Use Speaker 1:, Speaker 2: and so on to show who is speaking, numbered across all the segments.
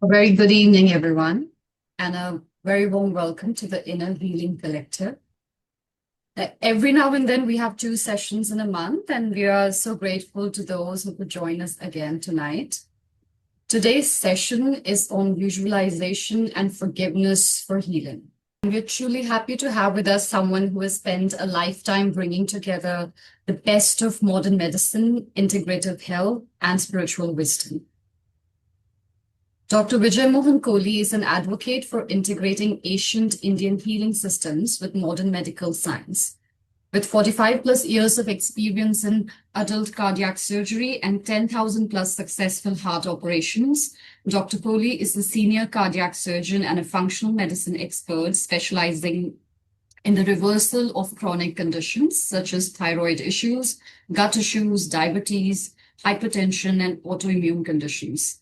Speaker 1: A very good evening, everyone, and a very warm welcome to the Inner Healing Collective. Every now and then, we have two sessions in a month, and we are so grateful to those who could join us again tonight. Today's session is on visualization and forgiveness for healing. And we're truly happy to have with us someone who has spent a lifetime bringing together the best of modern medicine, integrative health, and spiritual wisdom. Dr. Vijay Mohan Kohli is an advocate for integrating ancient Indian healing systems with modern medical science. With 45 plus years of experience in adult cardiac surgery and 10,000 plus successful heart operations, Dr. Kohli is a senior cardiac surgeon and a functional medicine expert specializing in the reversal of chronic conditions such as thyroid issues, gut issues, diabetes, hypertension, and autoimmune conditions.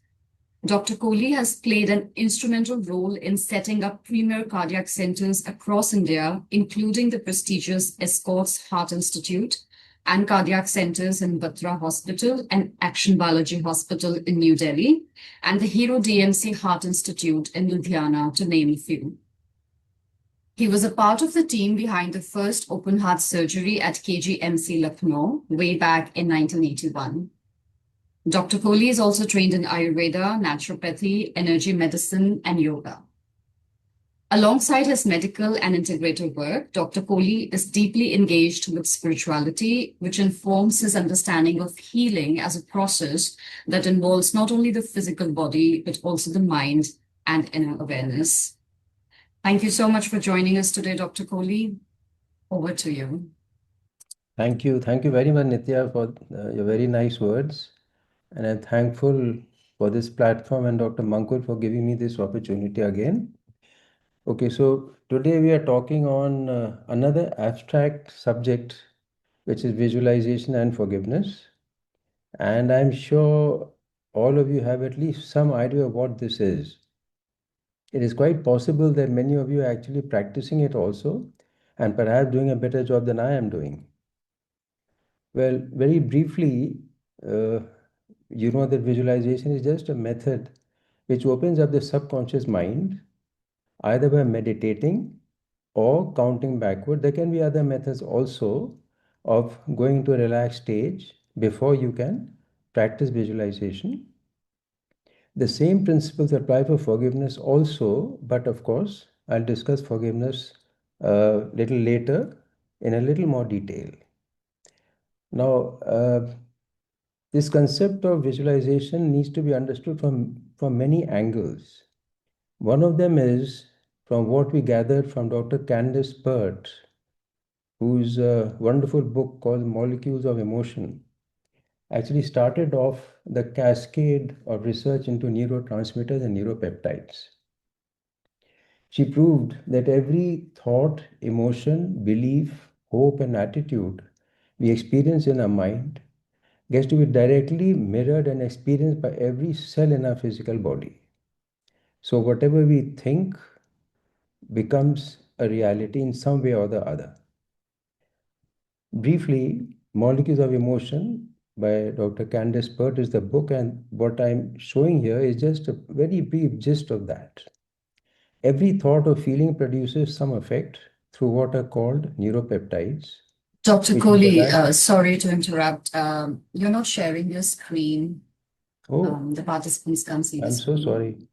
Speaker 1: Dr. Kohli has played an instrumental role in setting up premier cardiac centers across India, including the prestigious Escorts Heart Institute and cardiac centers in Batra Hospital and Action Biology Hospital in New Delhi, and the Hero DMC Heart Institute in Ludhiana, to name a few. He was a part of the team behind the first open heart surgery at KGMC Lucknow way back in 1981. Dr. Kohli is also trained in Ayurveda, naturopathy, energy medicine, and yoga. Alongside his medical and integrative work, Dr. Kohli is deeply engaged with spirituality, which informs his understanding of healing as a process that involves not only the physical body, but also the mind and inner awareness. Thank you so much for joining us today, Dr. Kohli. Over to you.
Speaker 2: Thank you. Thank you very much, Nitya, for your very nice words. And I'm thankful for this platform and Dr. Mankul for giving me this opportunity again. Okay, so today we are talking on another abstract subject, which is visualization and forgiveness. And I'm sure all of you have at least some idea of what this is. It is quite possible that many of you are actually practicing it also, and perhaps doing a better job than I am doing. Well, very briefly, uh, you know that visualization is just a method which opens up the subconscious mind either by meditating or counting backward. There can be other methods also of going into a relaxed stage before you can practice visualization. The same principles apply for forgiveness also, but of course, I'll discuss forgiveness a little later in a little more detail. Now, this concept of visualization needs to be understood from many angles. One of them is from what we gathered from Dr. Candace Pert, whose wonderful book called Molecules of Emotion actually started off the cascade of research into neurotransmitters and neuropeptides. She proved that every thought, emotion, belief, hope, and attitude we experience in our mind gets to be directly mirrored and experienced by every cell in our physical body. So whatever we think becomes a reality in some way or the other. Briefly, Molecules of Emotion by Dr. Candace Pert is the book, and what I'm showing here is just a very brief gist of that. Every thought or feeling produces some effect through what are called neuropeptides.
Speaker 1: Dr. Kohli, sorry to interrupt. You're not sharing your screen.
Speaker 2: Oh,
Speaker 1: The participants can't see the
Speaker 2: I'm so
Speaker 1: screen.
Speaker 2: sorry.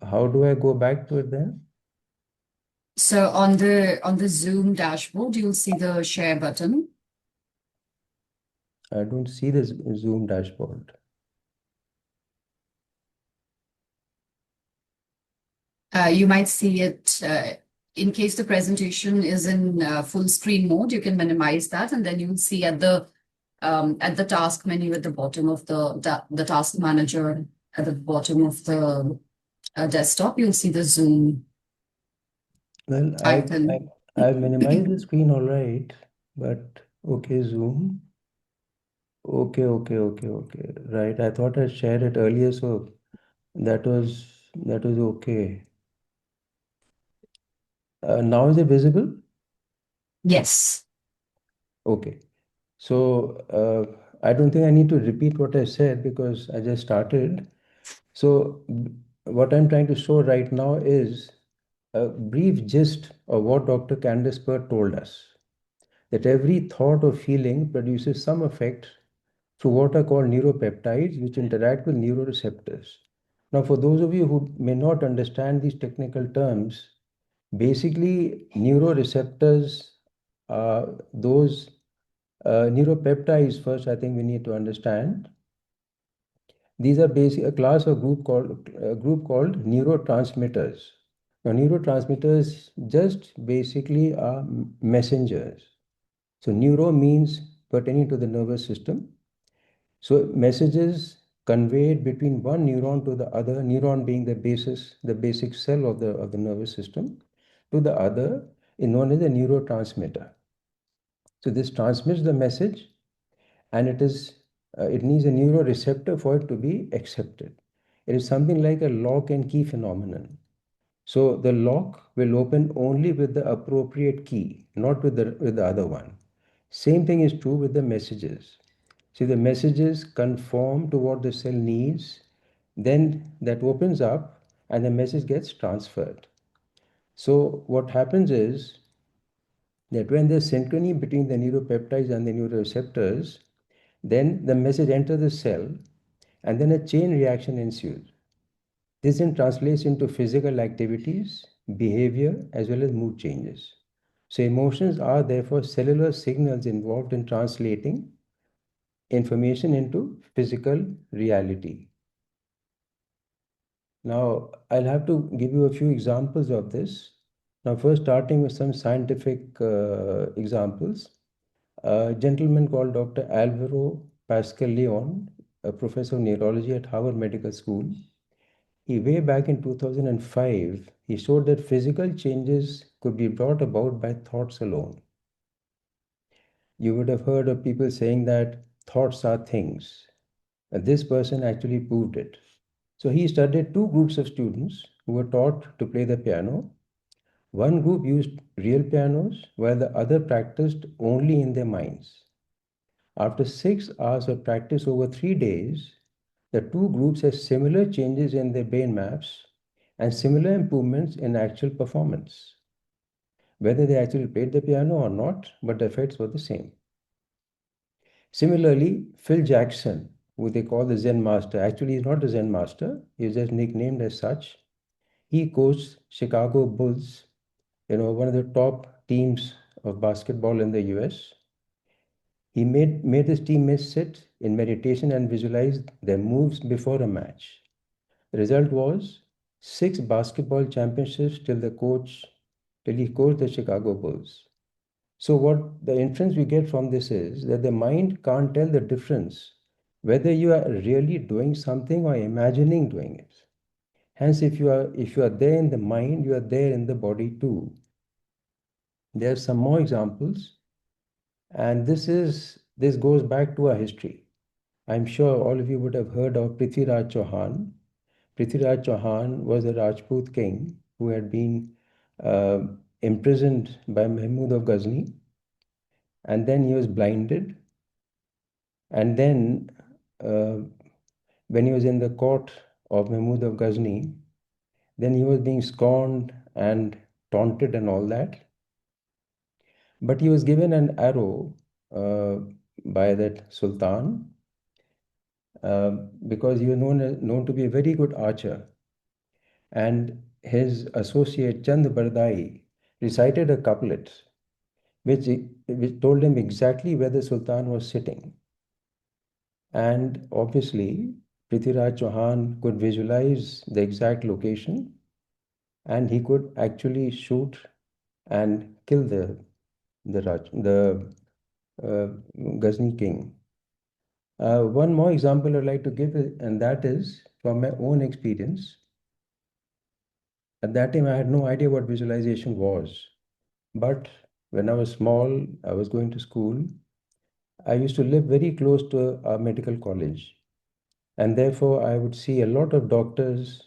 Speaker 2: How do I go back to it then?
Speaker 1: So on the Zoom dashboard, you'll see the share button.
Speaker 2: I don't see the Zoom dashboard.
Speaker 1: You might see it in case the presentation is in full screen mode. You can minimize that, and then you'll see at the task menu at the bottom of the task manager at the bottom of the desktop. You'll see the Zoom
Speaker 2: Well,
Speaker 1: icon.
Speaker 2: I've minimized the screen all right, but okay, Zoom. Okay. Right. I thought I shared it earlier, so that was okay. Now is it visible?
Speaker 1: Yes.
Speaker 2: Okay. So I don't think I need to repeat what I said because I just started. So, what I'm trying to show right now is a brief gist of what Dr. Candace Pert told us, that every thought or feeling produces some effect through what are called neuropeptides, which interact with neuroreceptors. Now, for those of you who may not understand these technical terms, basically, neuroreceptors are those neuropeptides. First, I think we need to understand. These are basic a class or group called neurotransmitters. Now, neurotransmitters just basically are messengers. So, neuro means pertaining to the nervous system. So, messages conveyed between one neuron to the other, neuron being the basic cell of the nervous system, to the other is known as a neurotransmitter. So, this transmits the message, and it needs a neuroreceptor for it to be accepted. It is something like a lock and key phenomenon. So the lock will open only with the appropriate key, not with the other one. Same thing is true with the messages. See, the messages conform to what the cell needs, then that opens up and the message gets transferred. So what happens is that when there's synchrony between the neuropeptides and the neuroreceptors, then the message enters the cell and then a chain reaction ensues. This then translates into physical activities, behavior, as well as mood changes. So, emotions are therefore cellular signals involved in translating information into physical reality. Now, I'll have to give you a few examples of this. Now, first, starting with some scientific examples. A gentleman called Dr. Alvaro Pascal Leon, a professor of neurology at Harvard Medical School, way back in 2005, he showed that physical changes could be brought about by thoughts alone. You would have heard of people saying that thoughts are things. And this person actually proved it. So he studied two groups of students who were taught to play the piano. One group used real pianos, while the other practiced only in their minds. After 6 hours of practice over 3 days, the two groups had similar changes in their brain maps and similar improvements in actual performance. Whether they actually played the piano or not, but the effects were the same. Similarly, Phil Jackson, who they call the Zen Master, actually is not a Zen Master, he's just nicknamed as such. He coached Chicago Bulls, one of the top teams of basketball in the US. He made his teammates sit in meditation and visualize their moves before a match. The result was 6 basketball championships till he coached the Chicago Bulls. So what the inference we get from this is that the mind can't tell the difference whether you are really doing something or imagining doing it. Hence, if you are there in the mind, you are there in the body too. There are some more examples, and this goes back to our history. I'm sure all of you would have heard of Prithviraj Chauhan. Prithviraj Chauhan was a Rajput king who had been uh, imprisoned by Mahmud of Ghazni, and then he was blinded. And then, uh, when he was in the court of Mahmud of Ghazni, then he was being scorned and taunted and all that. But he was given an arrow uh, by that sultan uh, because he was known to be a very good archer. And his associate Chand Bardai recited a couplet which told him exactly where the Sultan was sitting. And obviously, Prithviraj Chauhan could visualize the exact location and he could actually shoot and kill the Ghazni king. One more example I'd like to give, and that is from my own experience. At that time, I had no idea what visualization was. But when I was small, I was going to school. I used to live very close to a medical college. And therefore, I would see a lot of doctors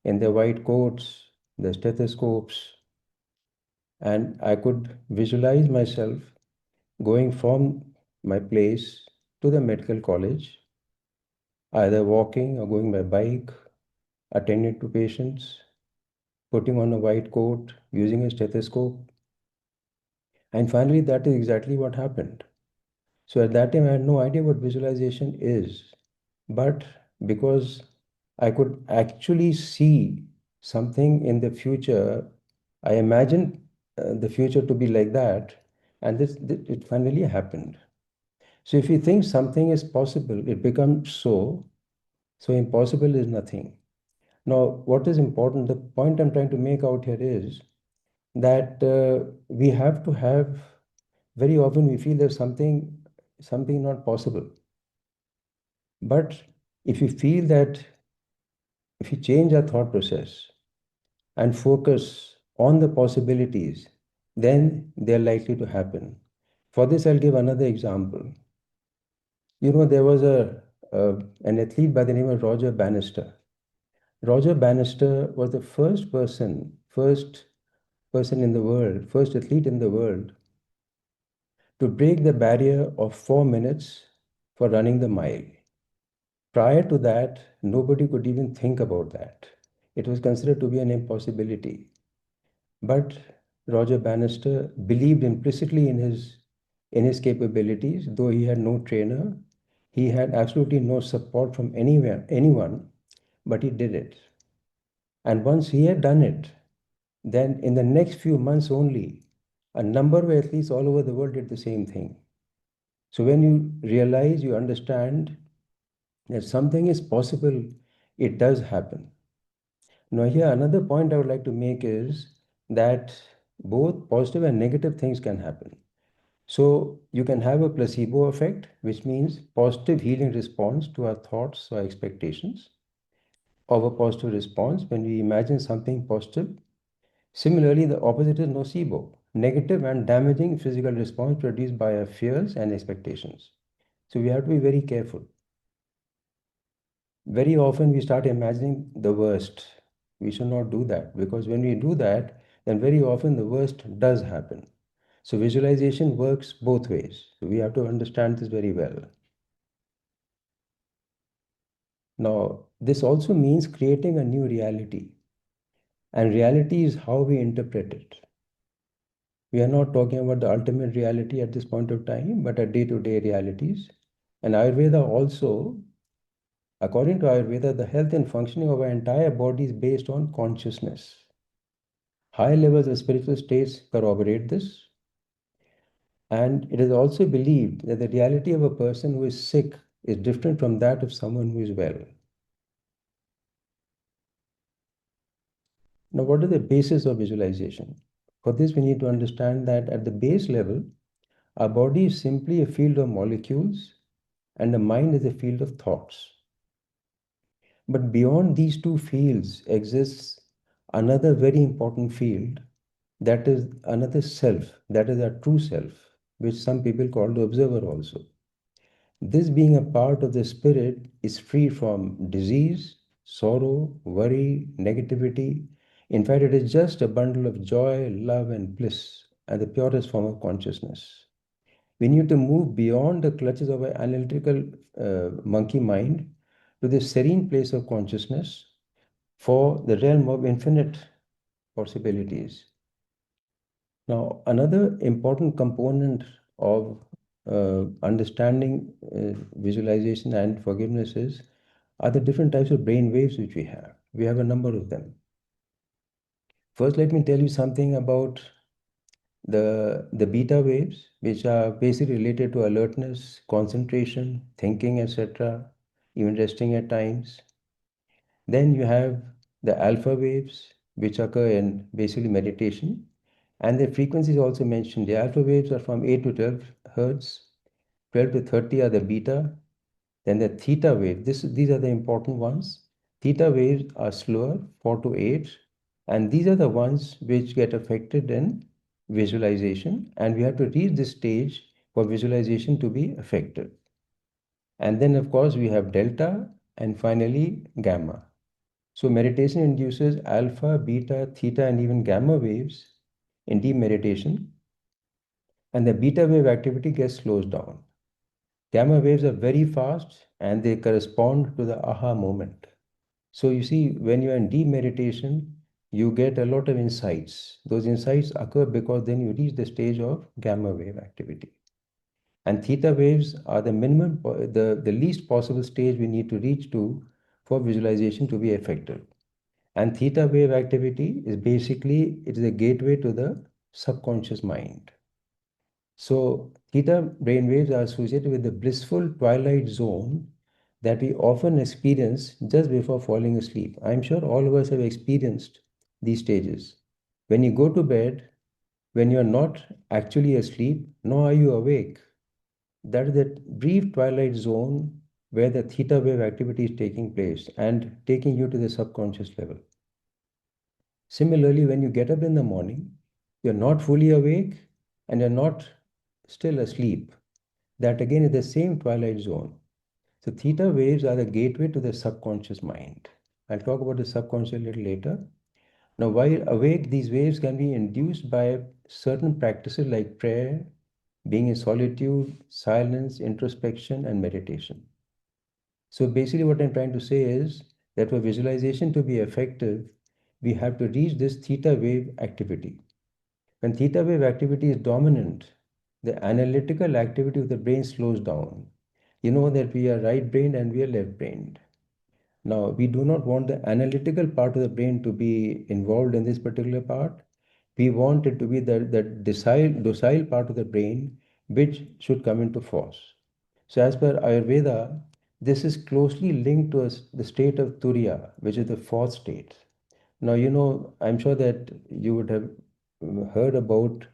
Speaker 2: in their white coats, their stethoscopes, and I could visualize myself going from my place to the medical college, either walking or going by bike attending to patients, putting on a white coat, using a stethoscope. And finally, that is exactly what happened. So at that time, I had no idea what visualization is. But because I could actually see something in the future, I imagined the future to be like that, and it finally happened. So if you think something is possible, it becomes so. So impossible is nothing. Now, what is important, the point I'm trying to make out here is that we have to have, very often we feel there's something not possible. But if you feel that, if you change our thought process and focus on the possibilities, then they're likely to happen. For this, I'll give another example. There was an athlete by the name of Roger Bannister. Roger Bannister was the first person in the world, first athlete in the world to break the barrier of 4 minutes for running the mile. Prior to that, nobody could even think about that. It was considered to be an impossibility. But Roger Bannister believed implicitly in his capabilities, though he had no trainer. He had absolutely no support from anyone, but he did it. And once he had done it, then in the next few months only, a number of athletes all over the world did the same thing. So when you realize, you understand that something is possible, it does happen. Now, here another point I would like to make is that both positive and negative things can happen. So you can have a placebo effect, which means positive healing response to our thoughts or expectations, of a positive response when we imagine something positive. Similarly, the opposite is nocebo, negative and damaging physical response produced by our fears and expectations. So we have to be very careful. Very often we start imagining the worst. We should not do that, because when we do that, then very often the worst does happen. So visualization works both ways. So we have to understand this very well. Now, this also means creating a new reality. And reality is how we interpret it. We are not talking about the ultimate reality at this point of time, but at day-to-day realities. And Ayurveda also, according to Ayurveda, the health and functioning of our entire body is based on consciousness. High levels of spiritual states corroborate this. And it is also believed that the reality of a person who is sick is different from that of someone who is well. Now, what is the basis of visualization? For this, we need to understand that at the base level, our body is simply a field of molecules and the mind is a field of thoughts. But beyond these two fields exists another very important field, that is another self, that is our true self, which some people call the observer also. This, being a part of the spirit, is free from disease, sorrow, worry, negativity. In fact, it is just a bundle of joy, love, and bliss, and the purest form of consciousness. We need to move beyond the clutches of an analytical monkey mind to the serene place of consciousness for the realm of infinite possibilities. Now, another important component of understanding visualization and forgiveness are the different types of brain waves which we have. We have a number of them. First, let me tell you something about the beta waves, which are basically related to alertness, concentration, thinking, etc., even resting at times. Then you have the alpha waves, which occur in basically meditation. And the frequencies also mentioned. The alpha waves are from 8 to 12 hertz, 12 to 30 are the beta. Then the theta wave, these are the important ones. Theta waves are slower, 4 to 8. And these are the ones which get affected in visualization. And we have to reach this stage for visualization to be effective. And then, of course, we have delta and finally gamma. So meditation induces alpha, beta, theta, and even gamma waves in deep meditation, and the beta wave activity gets slowed down. Gamma waves are very fast and they correspond to the aha moment. So you see, when you're in deep meditation, you get a lot of insights. Those insights occur because then you reach the stage of gamma wave activity. And theta waves are the minimum, the least possible stage we need to reach to for visualization to be effective. And theta wave activity is basically, it is a gateway to the subconscious mind. So theta brain waves are associated with the blissful twilight zone that we often experience just before falling asleep. I'm sure all of us have experienced these stages. When you go to bed, when you're not actually asleep, nor are you awake, that is that brief twilight zone where the theta wave activity is taking place and taking you to the subconscious level. Similarly, when you get up in the morning, you're not fully awake and you're not still asleep. That again is the same twilight zone. So theta waves are the gateway to the subconscious mind. I'll talk about the subconscious a little later. Now, while awake, these waves can be induced by certain practices like prayer, being in solitude, silence, introspection, and meditation. So basically what I'm trying to say is that for visualization to be effective, we have to reach this theta wave activity. When theta wave activity is dominant, the analytical activity of the brain slows down. You know that we are right-brained and we are left-brained. Now, we do not want the analytical part of the brain to be involved in this particular part. We want it to be the docile part of the brain which should come into force. So, as per Ayurveda, this is closely linked to the state of Turiya, which is the fourth state. Now, I'm sure that you would have heard about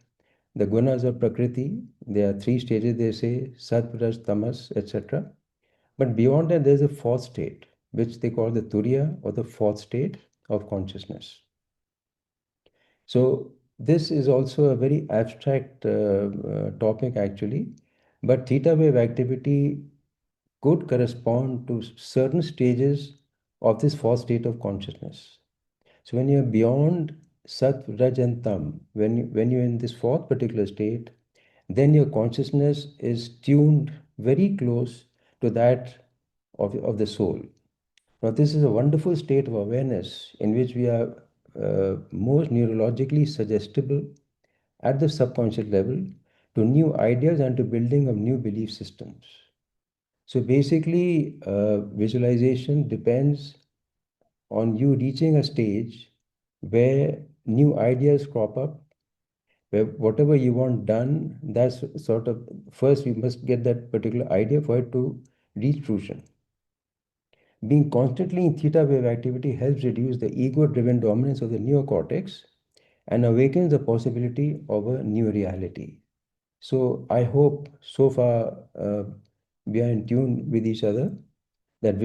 Speaker 2: the gunas of Prakriti. There are three stages, they say, Sat, Raj, Tamas, etc. But beyond that, there's a fourth state, which they call the Turiya or the fourth state of consciousness. So this is also a very abstract topic actually, but theta wave activity could correspond to certain stages of this fourth state of consciousness. So when you're beyond Sat, Raj and Tam, when you're in this fourth particular state, then your consciousness is tuned very close to that of the soul. Now, this is a wonderful state of awareness in which we are most neurologically suggestible at the subconscious level to new ideas and to building of new belief systems. So basically, visualization depends on you reaching a stage where new ideas crop up, where whatever you want done, that's sort of first you must get that particular idea for it to reach fruition. Being constantly in theta wave activity helps reduce the ego-driven dominance of the neocortex and awakens the possibility of a new reality. So I hope so far we are in tune with each other that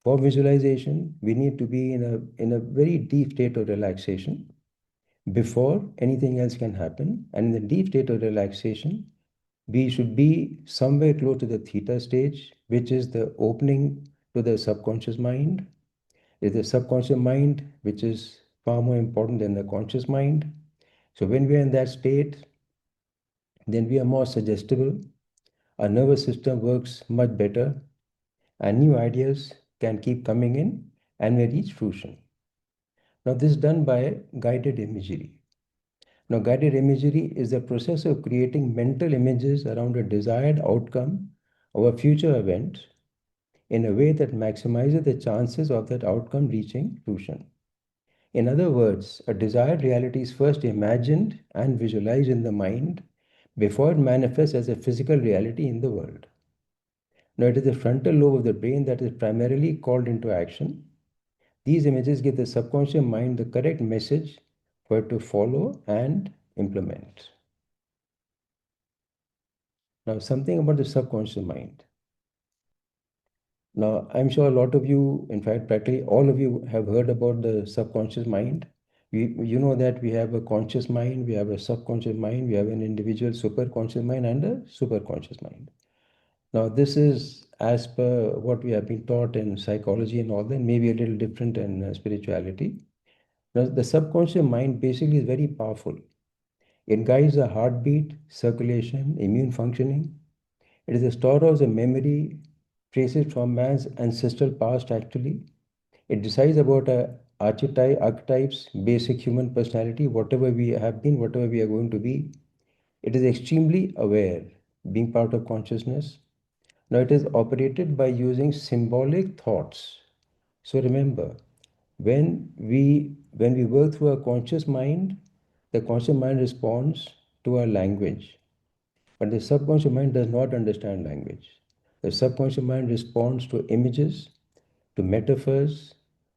Speaker 2: for visualization, we need to be in a very deep state of relaxation before anything else can happen. And in the deep state of relaxation, we should be somewhere close to the theta stage, which is the opening to the subconscious mind. It's the subconscious mind, which is far more important than the conscious mind. So when we are in that state, then we are more suggestible. Our nervous system works much better, and new ideas can keep coming in and we reach fruition. Now, this is done by guided imagery. Now, guided imagery is the process of creating mental images around a desired outcome of a future event in a way that maximizes the chances of that outcome reaching fruition. In other words, a desired reality is first imagined and visualized in the mind before it manifests as a physical reality in the world. Now, it is the frontal lobe of the brain that is primarily called into action. These images give the subconscious mind the correct message for it to follow and implement. Now, something about the subconscious mind. Now, I'm sure a lot of you, in fact, practically all of you have heard about the subconscious mind. You know that we have a conscious mind, we have a subconscious mind, we have an individual superconscious mind and a superconscious mind. Now, this is as per what we have been taught in psychology and all that, maybe a little different in spirituality. Now, the subconscious mind basically is very powerful. It guides the heartbeat, circulation, immune functioning. It is a storehouse of memory, traces from man's ancestral past actually. It decides about our archetypes, basic human personality, whatever we have been, whatever we are going to be. It is extremely aware, being part of consciousness. Now it is operated by using symbolic thoughts. So remember, when we work through our conscious mind, the conscious mind responds to our language. But the subconscious mind does not understand language. The subconscious mind responds to images, to metaphors,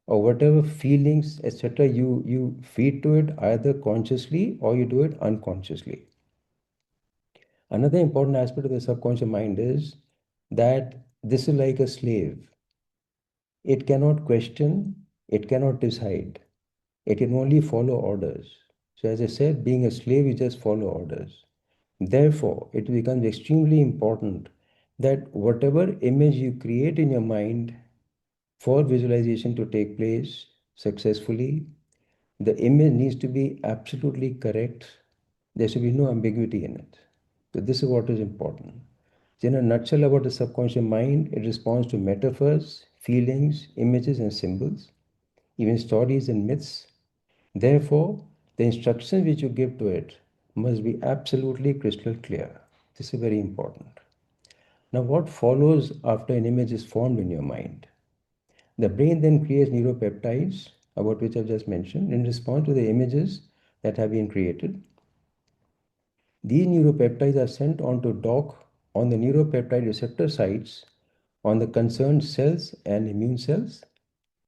Speaker 2: or whatever feelings, etc., you feed to it either consciously or you do it unconsciously. Another important aspect of the subconscious mind is that this is like a slave. It cannot question, it cannot decide. It can only follow orders. So, as I said, being a slave, you just follow orders. Therefore, it becomes extremely important that whatever image you create in your mind for visualization to take place successfully, the image needs to be absolutely correct. There should be no ambiguity in it. So, this is what is important. So in a nutshell, about the subconscious mind, it responds to metaphors, feelings, images, and symbols, even stories and myths. Therefore, the instructions which you give to it must be absolutely crystal clear. This is very important. Now, what follows after an image is formed in your mind? The brain then creates neuropeptides, about which I've just mentioned, in response to the images that have been created. These neuropeptides are sent on to dock on the neuropeptide receptor sites on the concerned cells and immune cells.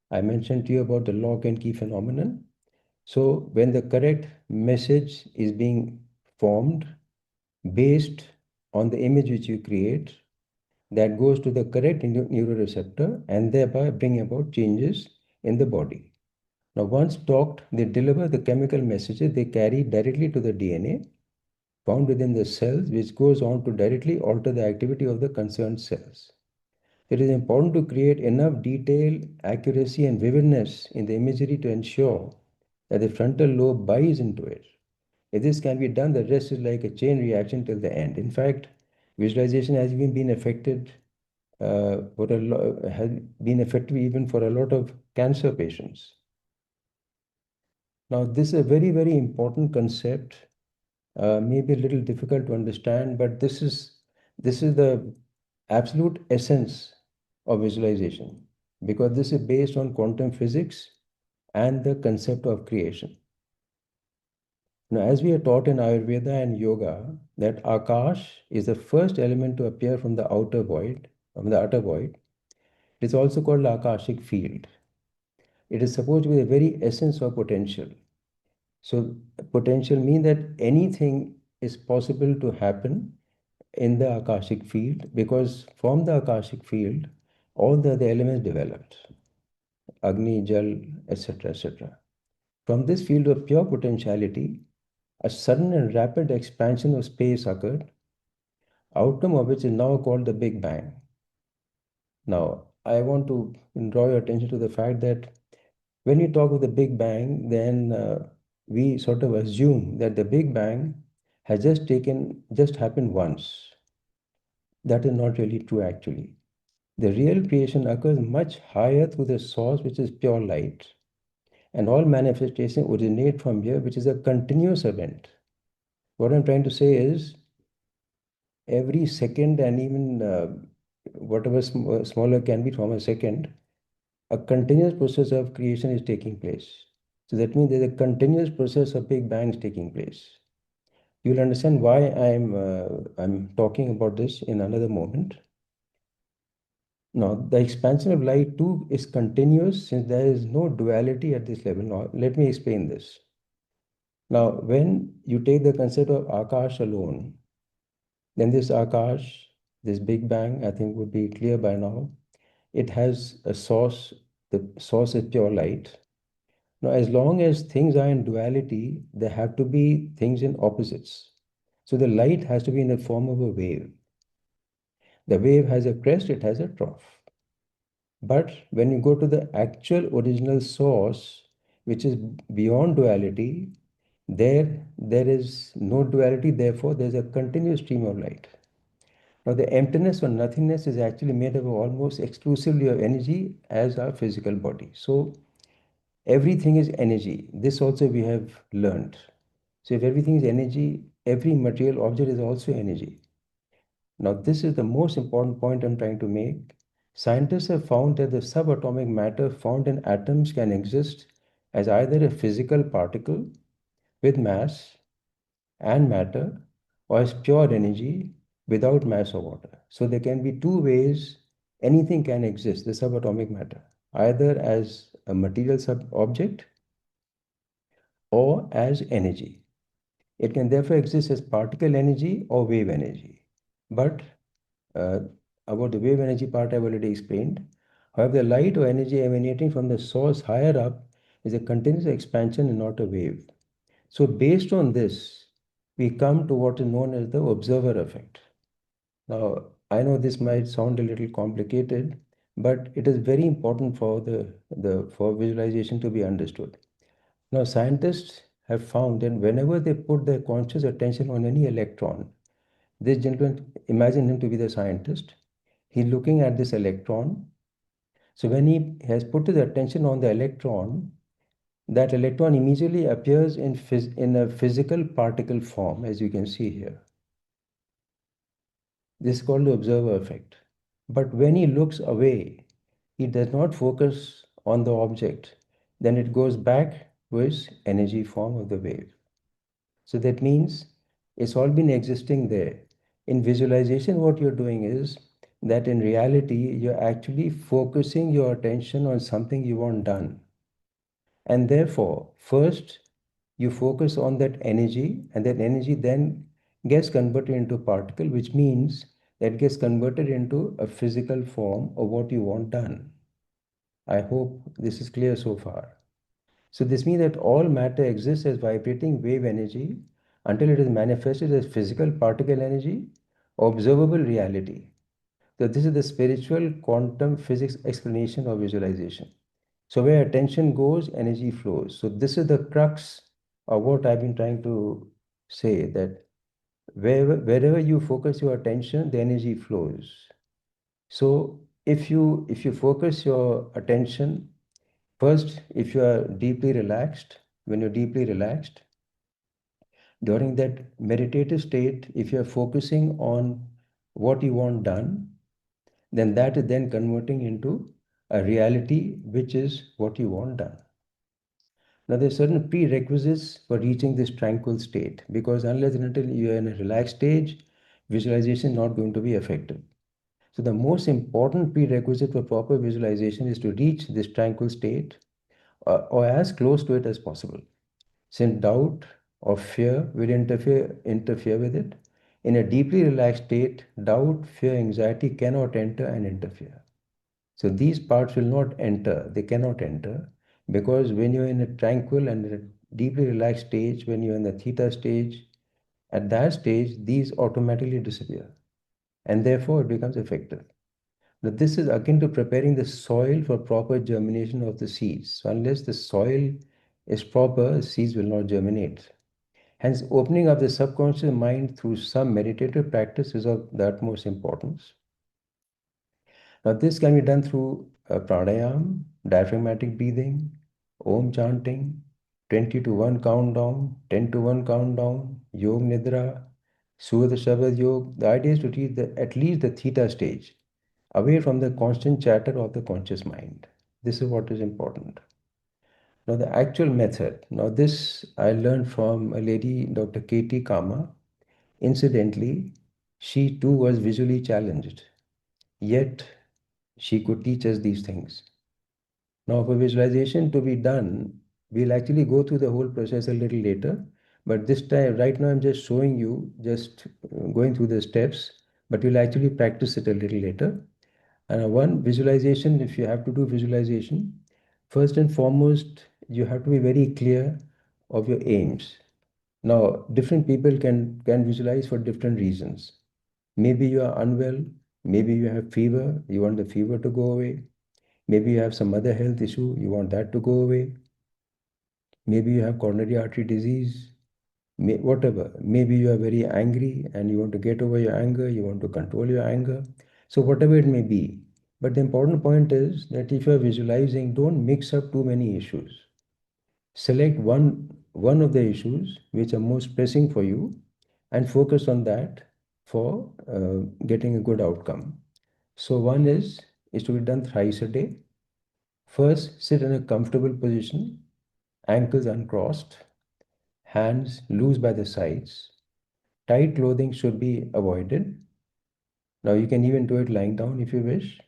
Speaker 2: I mentioned to you about the lock and key phenomenon. So when the correct message is being formed based on the image which you create, that goes to the correct neuroreceptor and thereby bring about changes in the body. Now, once docked, they deliver the chemical messages they carry directly to the DNA found within the cells, which goes on to directly alter the activity of the concerned cells. It is important to create enough detail, accuracy, and vividness in the imagery to ensure that the frontal lobe buys into it. If this can be done, the rest is like a chain reaction till the end. In fact, visualization has even been affected has been effective even for a lot of cancer patients. Now, this is a very, very important concept, maybe a little difficult to understand, but this is the absolute essence of visualization because this is based on quantum physics and the concept of creation. Now, as we are taught in Ayurveda and yoga, that Akash is the first element to appear from the outer void, from the outer void. It is also called the Akashic field. It is supposed to be the very essence of potential. So, potential means that anything is possible to happen in the Akashic field because from the Akashic field, all the other elements developed Agni, Jal, etc. etc. From this field of pure potentiality, a sudden and rapid expansion of space occurred, outcome of which is now called the Big Bang. Now, I want to draw your attention to the fact that when we talk of the Big Bang, then we sort of assume that the Big Bang has just happened once. That is not really true, actually. The real creation occurs much higher through the source, which is pure light, and all manifestation originate from here, which is a continuous event. What I'm trying to say is every second and even whatever smaller can be from a second, a continuous process of creation is taking place. So that means there's a continuous process of big bangs taking place. You'll understand why I'm talking about this in another moment. Now, the expansion of light too is continuous since there is no duality at this level. Now, let me explain this. Now, when you take the concept of Akash alone, then this Akash, this Big Bang, I think would be clear by now. It has a source, the source is pure light. Now, as long as things are in duality, there have to be things in opposites. So the light has to be in the form of a wave. The wave has a crest, it has a trough. But when you go to the actual original source, which is beyond duality, there is no duality, therefore there's a continuous stream of light. Now, the emptiness or nothingness is actually made up of almost exclusively of energy as our physical body. So, everything is energy. This also we have learned. So, if everything is energy, every material object is also energy. Now, this is the most important point I'm trying to make. Scientists have found that the subatomic matter found in atoms can exist as either a physical particle with mass and matter, or as pure energy without mass or water. So there can be two ways anything can exist, the subatomic matter, either as a material sub object or as energy. It can therefore exist as particle energy or wave energy. But uh, about the wave energy part I've already explained. However, the light or energy emanating from the source higher up is a continuous expansion and not a wave. So based on this, we come to what is known as the observer effect. Now, I know this might sound a little complicated, but it is very important for for visualization to be understood. Now, scientists have found that whenever they put their conscious attention on any electron, this gentleman, imagine him to be the scientist. He's looking at this electron. So when he has put his attention on the electron, that electron immediately appears in a physical particle form, as you can see here. This is called the observer effect. But when he looks away, he does not focus on the object. Then it goes back to its energy form of the wave. So that means it's all been existing there. In visualization, what you're doing is that in reality, you're actually focusing your attention on something you want done. And therefore, first, you focus on that energy, and that energy then gets converted into particle, which means that gets converted into a physical form of what you want done. I hope this is clear so far. So this means that all matter exists as vibrating wave energy until it is manifested as physical particle energy, observable reality. So this is the spiritual quantum physics explanation of visualization. So where attention goes, energy flows. So this is the crux of what I've been trying to say, that wherever you focus your attention, the energy flows. So if you focus your attention, first, if you are deeply relaxed, when you're deeply relaxed, during that meditative state, if you're focusing on what you want done, then that is then converting into a reality which is what you want done. Now, there are certain prerequisites for reaching this tranquil state, because unless and until you are in a relaxed stage, visualization is not going to be effective. So the most important prerequisite for proper visualization is to reach this tranquil state, or as close to it as possible, since doubt or fear will interfere with it. In a deeply relaxed state, doubt, fear, anxiety cannot enter and interfere. So these parts will not enter, they cannot enter, because when you're in a tranquil and a deeply relaxed stage, when you're in the theta stage, at that stage, these automatically disappear, and therefore it becomes effective. Now, this is akin to preparing the soil for proper germination of the seeds. So unless the soil is proper, seeds will not germinate. Hence, opening up the subconscious mind through some meditative practice is of the utmost importance. Now, this can be done through pranayam, diaphragmatic breathing, om chanting, 20 to 1 countdown, 10 to 1 countdown, yog nidra, surya shabad yog. The idea is to reach at least the theta stage, away from the constant chatter of the conscious mind. This is what is important. Now, the actual method. Now, this I learned from a lady, Dr. K.T. Kama. Incidentally, she too was visually challenged, yet she could teach us these things. Now, for visualization to be done, we'll actually go through the whole process a little later. But this time, right now, I'm just showing you, just going through the steps, but we'll actually practice it a little later. And one visualization, if you have to do visualization, first and foremost, you have to be very clear of your aims. Now, different people can visualize for different reasons. Maybe you are unwell, maybe you have fever, you want the fever to go away. Maybe you have some other health issue, you want that to go away. Maybe you have coronary artery disease, whatever. Maybe you are very angry and you want to get over your anger, you want to control your anger. So, whatever it may be. But the important point is that if you are visualizing, don't mix up too many issues. Select one of the issues which are most pressing for you and focus on that for getting a good outcome. So, one is to be done thrice a day. First, sit in a comfortable position, ankles uncrossed, hands loose by the sides. Tight clothing should be avoided. Now you can even do it lying down if you wish.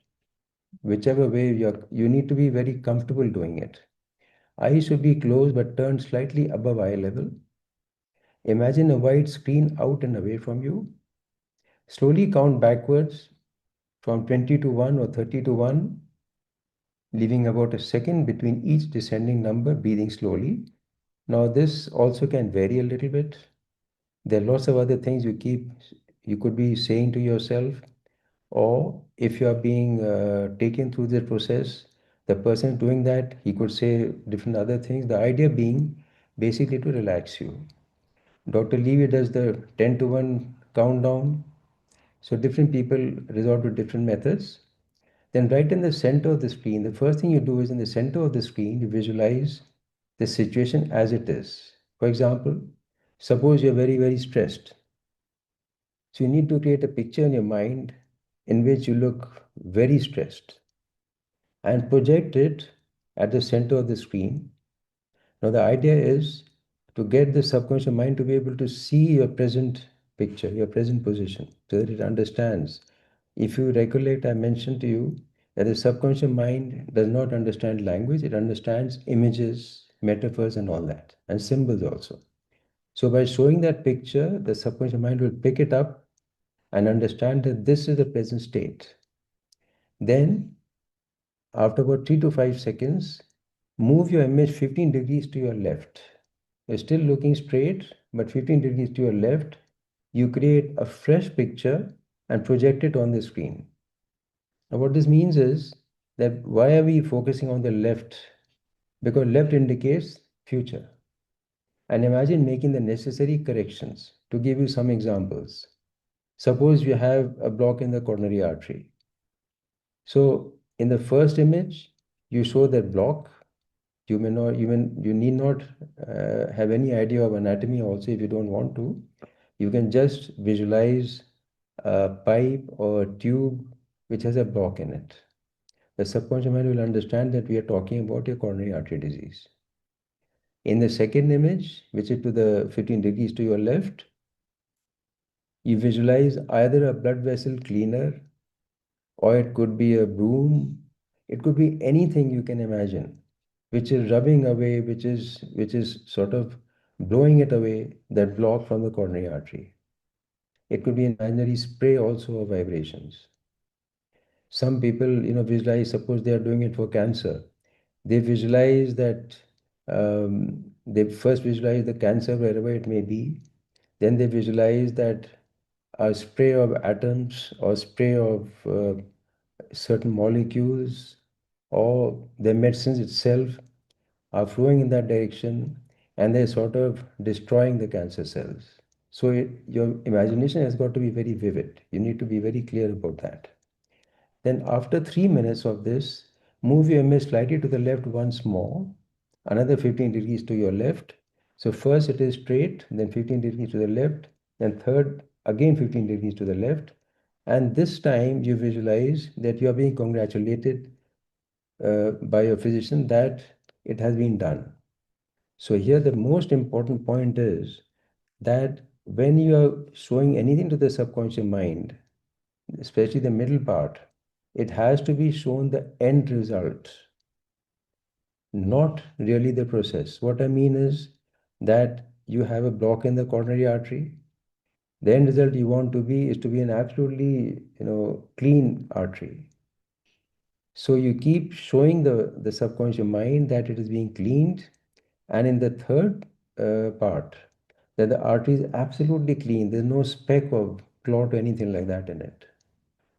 Speaker 2: Whichever way you need to be very comfortable doing it. Eyes should be closed but turned slightly above eye level. Imagine a white screen out and away from you. Slowly count backwards from 20 to 1 or 30 to 1, leaving about a second between each descending number, breathing slowly. Now this also can vary a little bit. There are lots of other things you could be saying to yourself, or if you are being taken through the process, the person doing that, he could say different other things. The idea being basically to relax you. Dr. Levy does the 10 to 1 countdown. So different people resort to different methods. Then right in the center of the screen, the first thing you do is in the center of the screen, you visualize the situation as it is. For example, suppose you're very, very stressed. So you need to create a picture in your mind in which you look very stressed and project it at the center of the screen. Now, the idea is to get the subconscious mind to be able to see your present picture, your present position, so that it understands. If you recollect, I mentioned to you that the subconscious mind does not understand language, it understands images, metaphors, and all that, and symbols also. So, by showing that picture, the subconscious mind will pick it up and understand that this is the present state. Then, after about 3 to 5 seconds, move your image 15 degrees to your left. You're still looking straight, but 15 degrees to your left. You create a fresh picture and project it on the screen. Now, what this means is that why are we focusing on the left? Because left indicates future. And imagine making the necessary corrections. To give you some examples, suppose you have a block in the coronary artery. So in the first image, you show that block. You need not have any idea of anatomy also if you don't want to. You can just visualize a pipe or a tube which has a block in it. The subconscious mind will understand that we are talking about a coronary artery disease. In the second image, which is to the 15 degrees to your left, you visualize either a blood vessel cleaner, or it could be a broom, it could be anything you can imagine, which is rubbing away, which is sort of blowing it away, that block from the coronary artery. It could be an imaginary spray also of vibrations. Some people, visualize, suppose they are doing it for cancer. They visualize that they first visualize the cancer wherever it may be. Then they visualize that a spray of atoms or spray of certain molecules or the medicines itself are flowing in that direction, and they're sort of destroying the cancer cells. So your imagination has got to be very vivid. You need to be very clear about that. Then after 3 minutes of this, move your image slightly to the left once more, another 15 degrees to your left. So first it is straight, then 15 degrees to the left, then third, again 15 degrees to the left. And this time you visualize that you are being congratulated by your physician that it has been done. So here the most important point is that when you are showing anything to the subconscious mind, especially the middle part, it has to be shown the end result, not really the process. What I mean is that you have a block in the coronary artery. The end result you want to be is to be an absolutely, clean artery. So you keep showing the subconscious mind that it is being cleaned, and in the third part, that the artery is absolutely clean. There's no speck of clot or anything like that in it.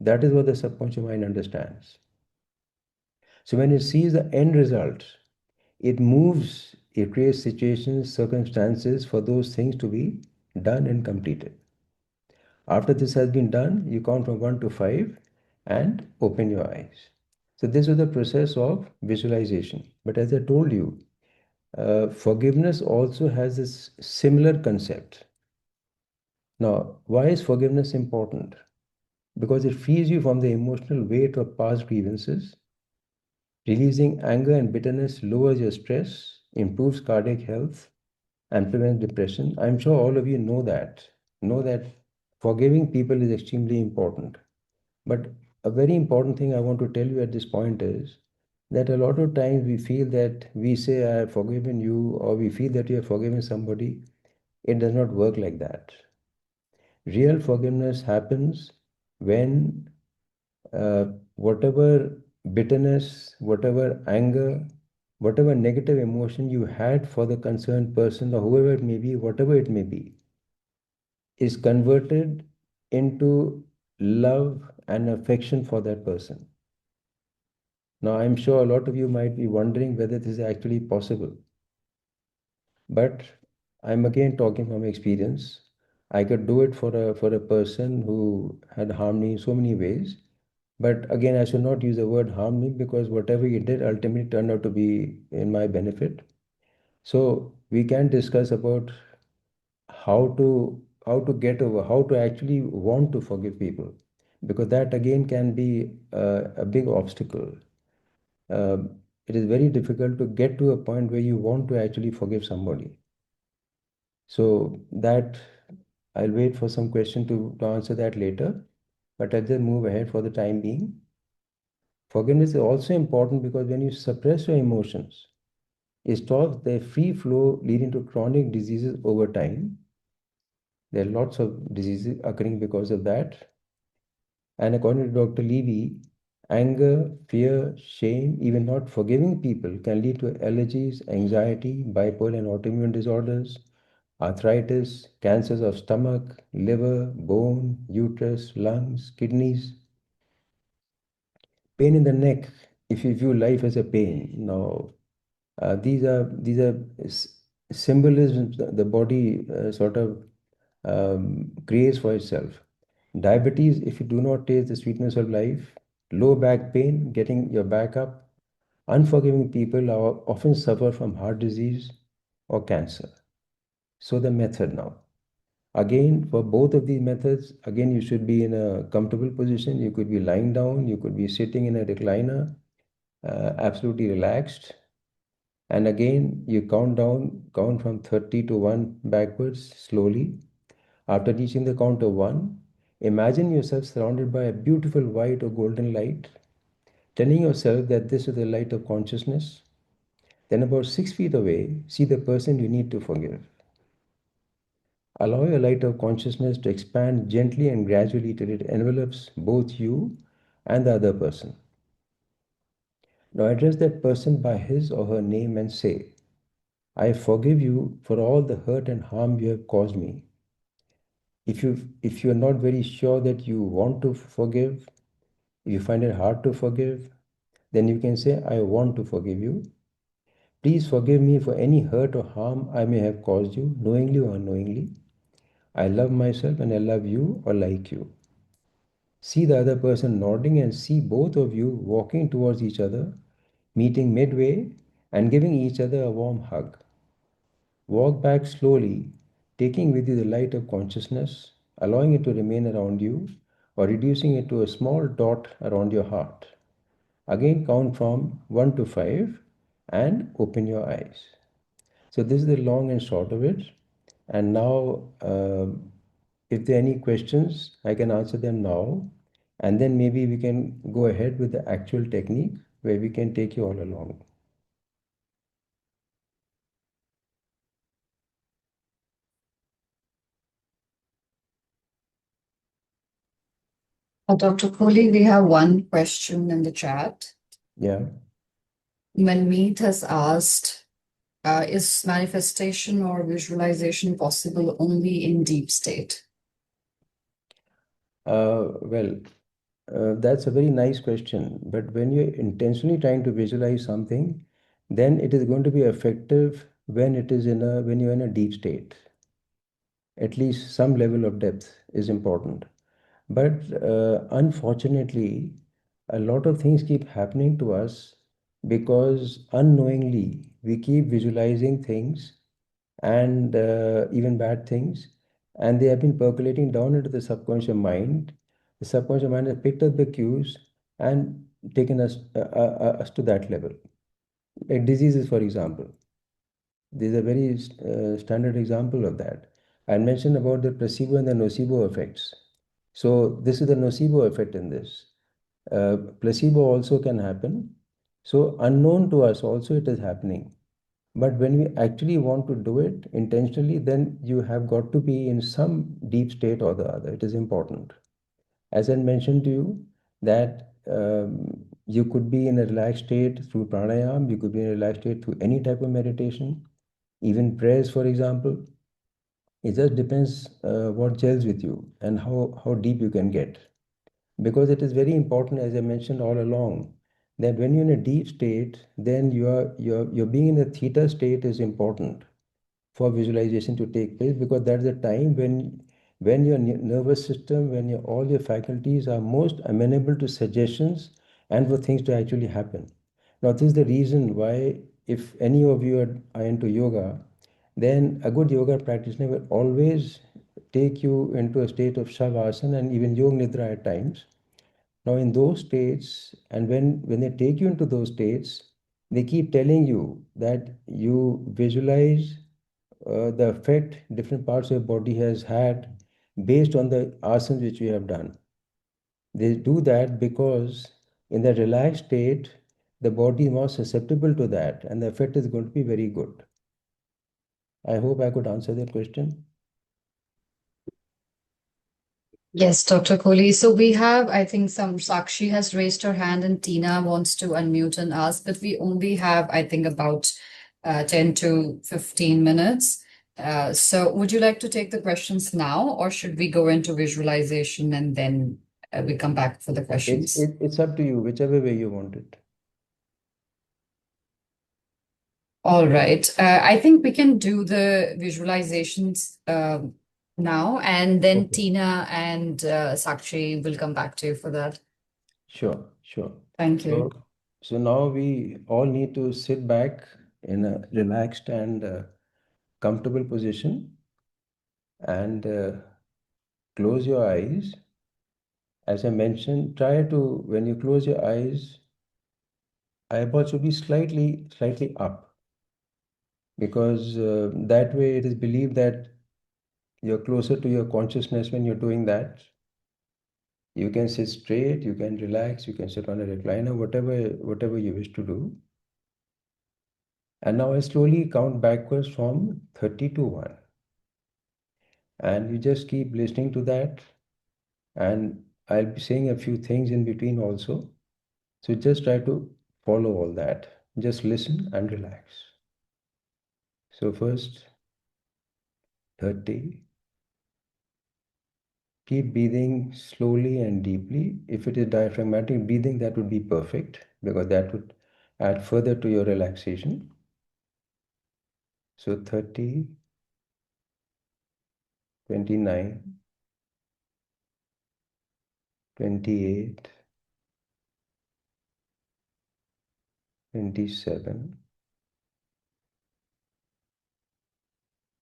Speaker 2: That is what the subconscious mind understands. So when it sees the end result, It moves, it creates situations, circumstances for those things to be done and completed. After this has been done, you count from 1 to 5 and open your eyes. So this is the process of visualization. But as I told you, forgiveness also has this similar concept. Now, why is forgiveness important? Because it frees you from the emotional weight of past grievances. Releasing anger and bitterness lowers your stress, improves cardiac health, and prevents depression. I'm sure all of you know that forgiving people is extremely important. But a very important thing I want to tell you at this point is that a lot of times we feel that we say, I have forgiven you, or we feel that we have forgiven somebody. It does not work like that. Real forgiveness happens when whatever bitterness, whatever anger, whatever negative emotion you had for the concerned person or whoever it may be, whatever it may be, is converted into love and affection for that person. Now, I'm sure a lot of you might be wondering whether this is actually possible. But I'm again talking from experience. I could do it for a person who had harmed me in so many ways. But again, I should not use the word harm me because whatever he did ultimately turned out to be in my benefit. So we can discuss about how to get over, how to actually want to forgive people, because that again can be a big obstacle. It is very difficult to get to a point where you want to actually forgive somebody. So that I'll wait for some question to answer that later, but I'll just move ahead for the time being. Forgiveness is also important because when you suppress your emotions, it stops their free flow, leading to chronic diseases over time. There are lots of diseases occurring because of that. And according to Dr. Levy, anger, fear, shame, even not forgiving people can lead to allergies, anxiety, bipolar and autoimmune disorders, arthritis, cancers of stomach, liver, bone, uterus, lungs, kidneys, pain in the neck if you view life as a pain. Now, these are symbolisms the body sort of creates for itself. Diabetes, if you do not taste the sweetness of life, low back pain, getting your back up. Unforgiving people are often suffer from heart disease or cancer. So the method now. Again, for both of these methods, again, you should be in a comfortable position. You could be lying down, you could be sitting in a recliner, absolutely relaxed. And again, you count from 30 to 1 backwards slowly. After reaching the count of 1, imagine yourself surrounded by a beautiful white or golden light, telling yourself that this is the light of consciousness. Then, about 6 feet away, see the person you need to forgive. Allow your light of consciousness to expand gently and gradually till it envelops both you and the other person. Now, address that person by his or her name and say, I forgive you for all the hurt and harm you have caused me. If you're not very sure that you want to forgive, if you find it hard to forgive, then you can say, I want to forgive you. Please forgive me for any hurt or harm I may have caused you, knowingly or unknowingly. I love myself and I love you or like you. See the other person nodding and see both of you walking towards each other, meeting midway and giving each other a warm hug. Walk back slowly, taking with you the light of consciousness, allowing it to remain around you or reducing it to a small dot around your heart. Again, count from 1 to 5 and open your eyes. So, this is the long and short of it. And now, if there are any questions, I can answer them now. And then maybe we can go ahead with the actual technique where we can take you all along.
Speaker 1: Dr. Kohli, we have one question in the chat.
Speaker 2: Yeah.
Speaker 1: Manmeet has asked, is manifestation or visualization possible only in deep state?
Speaker 2: Well, that's a very nice question. But when you're intentionally trying to visualize something, then it is going to be effective when when you're in a deep state. At least some level of depth is important. But unfortunately, a lot of things keep happening to us because unknowingly we keep visualizing things and even bad things, and they have been percolating down into the subconscious mind. The subconscious mind has picked up the cues and taken us to that level. Like diseases, for example. This is a very standard example of that. I mentioned about the placebo and the nocebo effects. So this is the nocebo effect in this. Placebo also can happen. So unknown to us also it is happening. But when we actually want to do it intentionally, then you have got to be in some deep state or the other. It is important. As I mentioned to you, that you could be in a relaxed state through pranayama, you could be in a relaxed state through any type of meditation, even prayers, for example. It just depends what gels with you and how deep you can get. Because it is very important, as I mentioned all along, that when you're in a deep state, then you're being in a theta state is important for visualization to take place, because that's the time when your nervous system, when all your faculties are most amenable to suggestions and for things to actually happen. Now this is the reason why, if any of you are into yoga, then a good yoga practitioner will always take you into a state of shavasana and even yoga nidra at times. Now in those states, and when they take you into those states, they keep telling you that you visualize the effect different parts of your body has had based on the asanas which you have done. They do that because in the relaxed state, the body is more susceptible to that, and the effect is going to be very good. I hope I could answer that question.
Speaker 1: Yes, Dr. Kohli. So we have, I think, some Sakshi has raised her hand and Tina wants to unmute and ask, but we only have, I think, about 10 to 15 minutes. So would you like to take the questions now, or should we go into visualization and then we come back for the questions?
Speaker 2: It's up to you, whichever way you want it.
Speaker 1: All right. I think we can do the visualizations now, and then
Speaker 2: Okay.
Speaker 1: Tina and Sakshi will come back to you for that.
Speaker 2: Sure, sure.
Speaker 1: Thank
Speaker 2: So,
Speaker 1: you.
Speaker 2: so now we all need to sit back in a relaxed and comfortable position and close your eyes. As I mentioned, try to, when you close your eyes, eyeballs should be slightly up, because that way it is believed that you're closer to your consciousness when you're doing that. You can sit straight, you can relax, you can sit on a recliner, whatever you wish to do. And now I slowly count backwards from 30 to 1. And you just keep listening to that. And I'll be saying a few things in between also. So just try to follow all that. Just listen and relax. So first, 30. Keep breathing slowly and deeply. If it is diaphragmatic breathing, that would be perfect, because that would add further to your relaxation. So 30, 29, 28, 27,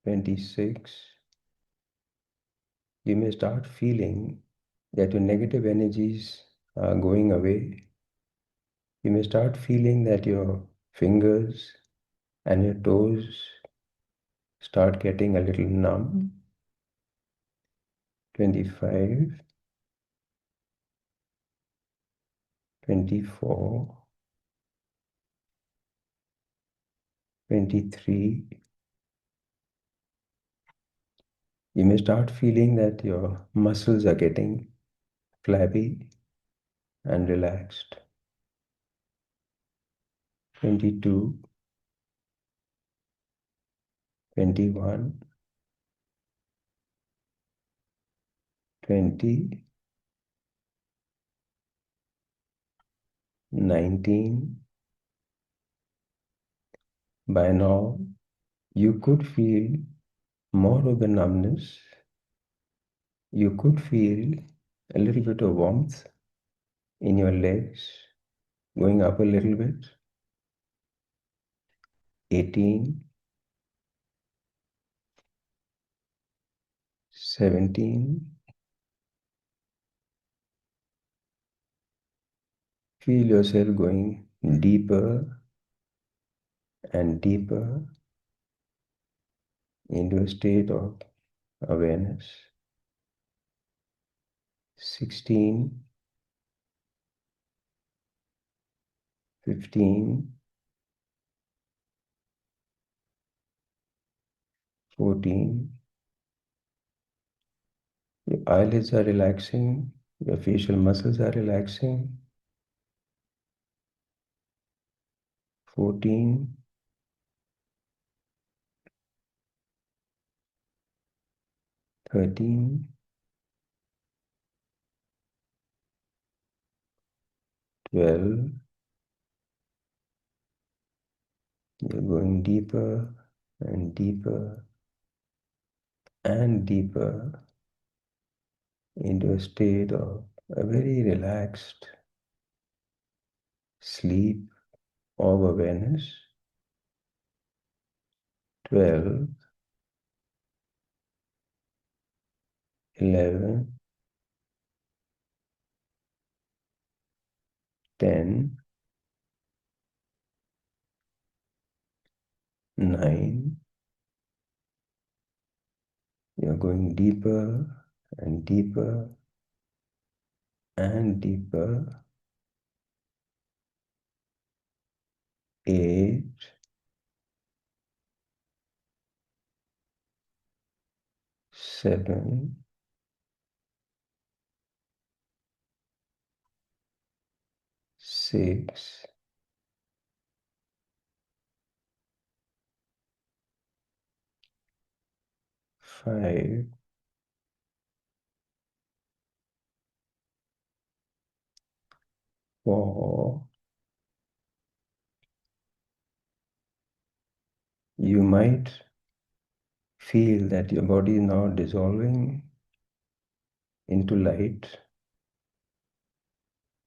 Speaker 2: 26. You may start feeling that your negative energies are going away. You may start feeling that your fingers and your toes start getting a little numb. 25, 24, 23. You may start feeling that your muscles are getting flabby and relaxed. 22, 21, 20, 19, By now, you could feel more of the numbness. You could feel a little bit of warmth in your legs, going up a little bit. 18, 17. Feel yourself going deeper and deeper into a state of awareness. 16, 15, 14. Your eyelids are relaxing, your facial muscles are relaxing. 14, 13, 12. You're going deeper and deeper and deeper into a state of a very relaxed sleep of awareness. 12, 11, 10, 9. You're going deeper and deeper and deeper. 8, 7, 6, 5, 4. You might feel that your body is now dissolving into light,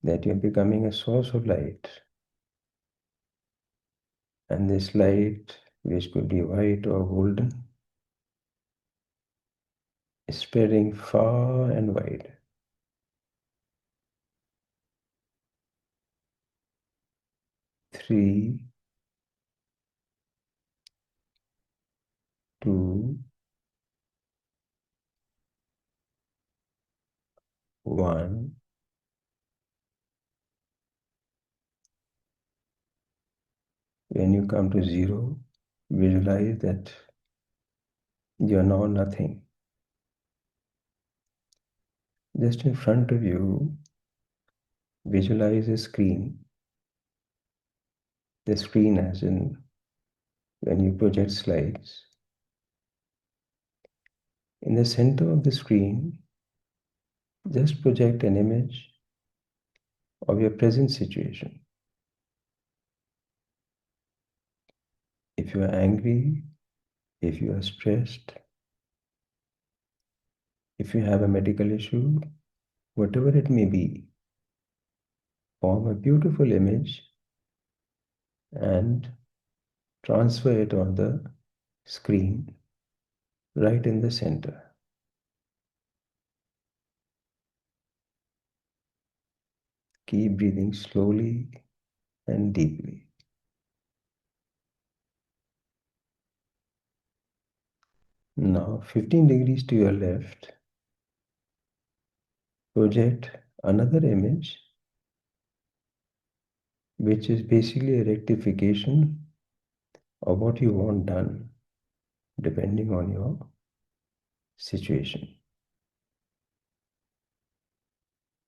Speaker 2: that you're becoming a source of light. And this light, which could be white or golden, is spreading far and wide. 3, 2, 1. When you come to 0, visualize that you're now nothing. Just in front of you, visualize a screen. The screen as in when you project slides. In the center of the screen, just project an image of your present situation. If you are angry, if you are stressed, if you have a medical issue, whatever it may be, form a beautiful image and transfer it on the screen right in the center. Keep breathing slowly and deeply. Now, 15 degrees to your left, project another image, which is basically a rectification of what you want done, depending on your situation.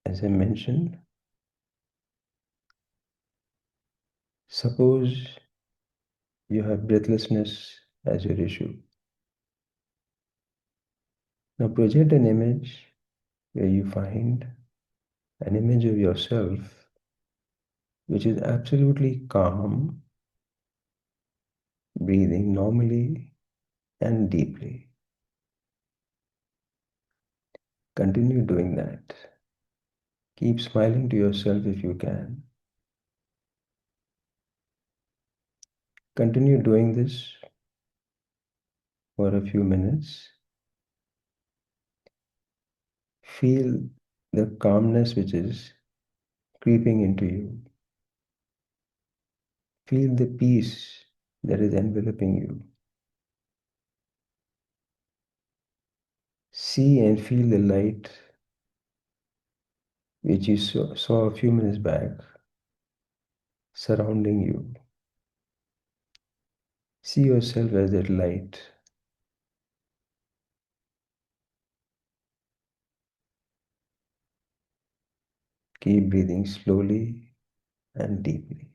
Speaker 2: As I mentioned, suppose you have breathlessness as your issue. Now project an image where you find an image of yourself which is absolutely calm, breathing normally and deeply. Continue doing that. Keep smiling to yourself if you can. Continue doing this for a few minutes. Feel the calmness which is creeping into you. Feel the peace that is enveloping you. See and feel the light which you saw a few minutes back surrounding you. See yourself as that light. Keep breathing slowly and deeply.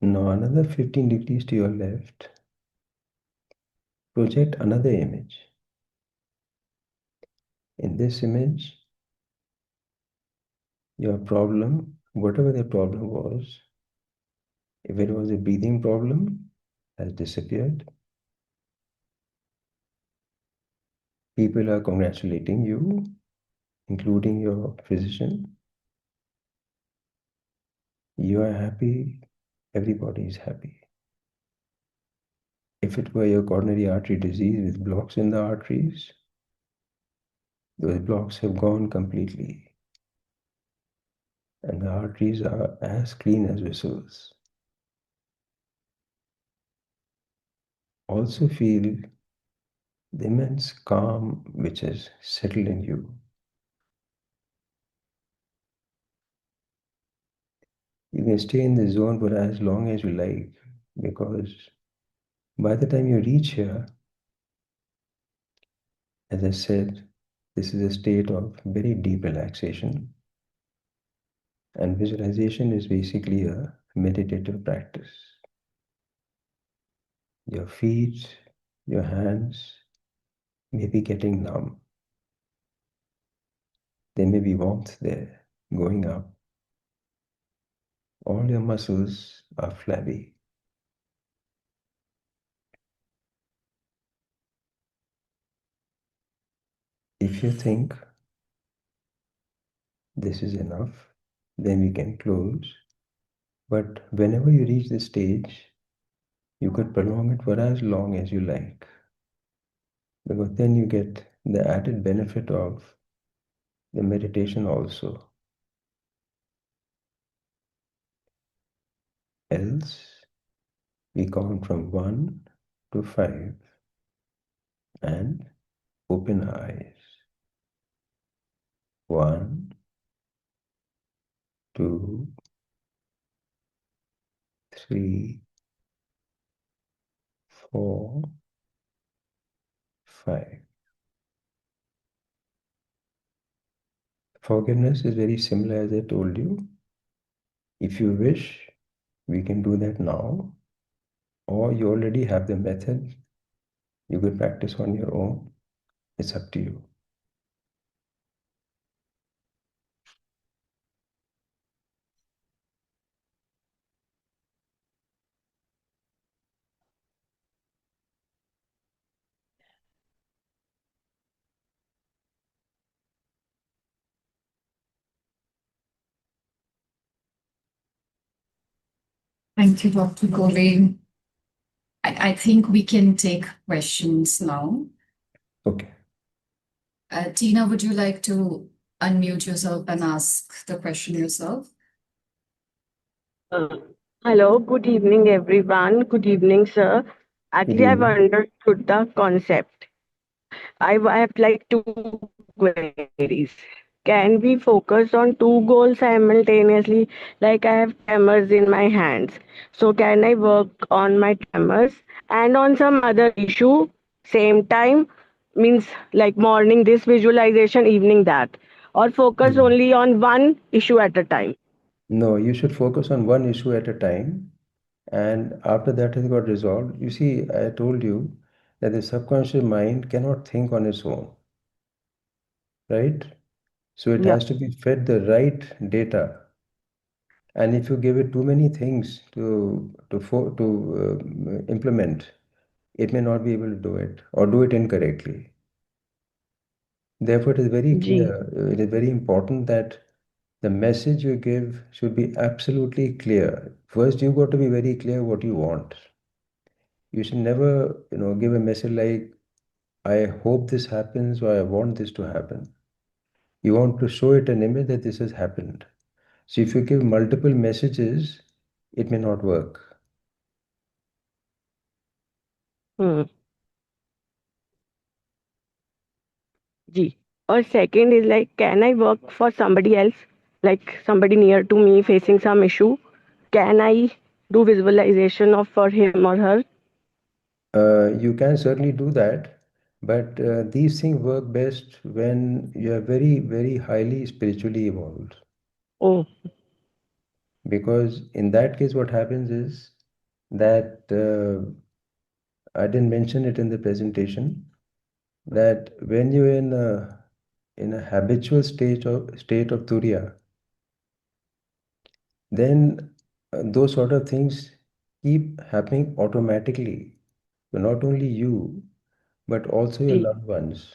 Speaker 2: Now another 15 degrees to your left. Project another image. In this image, your problem, whatever the problem was, if it was a breathing problem, has disappeared. People are congratulating you, including your physician. You are happy, everybody is happy. If it were your coronary artery disease with blocks in the arteries, those blocks have gone completely, and the arteries are as clean as whistles. Also feel the immense calm which has settled in you. You can stay in the zone for as long as you like, because by the time you reach here, as I said, this is a state of very deep relaxation. And visualization is basically a meditative practice. Your feet, your hands may be getting numb. There may be warmth there going up. All your muscles are flabby. If you think this is enough, then we can close. But whenever you reach this stage, you could prolong it for as long as you like, because then you get the added benefit of the meditation also. Else, we count from 1 to 5 and open our eyes. 1, 2, 3, 4, 5. Forgiveness is very similar as I told you. If you wish, we can do that now, or you already have the method. You could practice on your own. It's up to you.
Speaker 1: Thank you, Dr. Kohli. I think we can take questions now.
Speaker 2: Okay.
Speaker 1: Tina, would you like to unmute yourself and ask the question yourself?
Speaker 3: Uh, Hello, good evening, everyone. Good evening, sir.
Speaker 2: Good
Speaker 3: Actually, I've
Speaker 2: evening.
Speaker 3: understood the concept. I have like two queries. Can we focus on two goals simultaneously? Like I have tremors in my hands. So can I work on my tremors and on some other issue same time? Means like morning this visualization, evening that. Or focus
Speaker 2: Yeah.
Speaker 3: only on one issue at a time.
Speaker 2: No, you should focus on one issue at a time. And after that has got resolved, you see, I told you that the subconscious mind cannot think on its own, right? So it
Speaker 3: Yeah.
Speaker 2: has to be fed the right data. And if you give it too many things to implement, it may not be able to do it or do it incorrectly. Therefore, it is very
Speaker 3: Ji.
Speaker 2: clear. It is very important that the message you give should be absolutely clear. First, you got to be very clear what you want. You should never, give a message like, I hope this happens or I want this to happen. You want to show it an image that this has happened. So if you give multiple messages, it may not work.
Speaker 3: Hmm. Ji. Or second is like, can I work for somebody else, like somebody near to me facing some issue? Can I do visualization of for him or her?
Speaker 2: You can certainly do that, but these things work best when you are very, very highly spiritually evolved.
Speaker 3: Oh,
Speaker 2: Because in that case, what happens is that I didn't mention it in the presentation that when you're in a habitual state of turiya, then those sort of things keep happening automatically. So not only you, but also your
Speaker 3: ji.
Speaker 2: loved ones.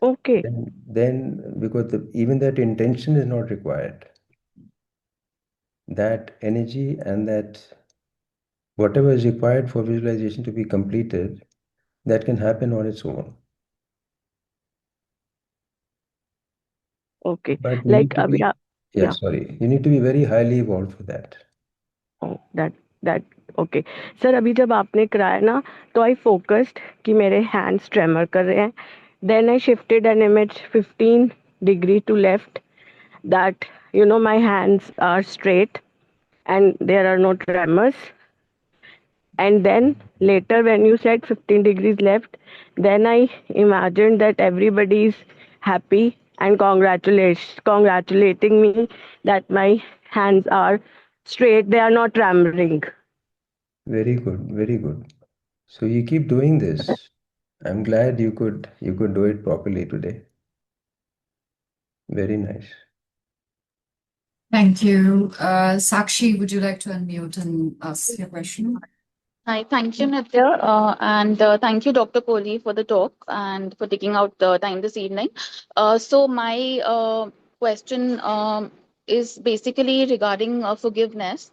Speaker 3: Okay.
Speaker 2: Then because even that intention is not required, that energy and that whatever is required for visualization to be completed, that can happen on its own.
Speaker 3: Okay.
Speaker 2: But you
Speaker 3: Like,
Speaker 2: need to be,
Speaker 3: yeah,
Speaker 2: yeah,
Speaker 3: yeah.
Speaker 2: sorry, you need to be very highly evolved for that.
Speaker 3: Oh, that okay. Sir अभी जब आपने कराया ना तो I focused कि मेरे hands tremor कर रहे हैं. Then I shifted an image 15 degree to left that my hands are straight and there are no tremors. And then later when you said 15 degrees left, then I imagined that everybody is happy and congratulating me that my hands are straight, they are not trembling.
Speaker 2: Very good, very good. So you keep doing this. I'm glad you could do it properly today. Very nice.
Speaker 1: Thank you. Sakshi, would you like to unmute and ask your question?
Speaker 4: Hi, thank you, Nitya, and thank you, Dr. Kohli, for the talk and for taking out the time this evening. So my question is basically regarding forgiveness,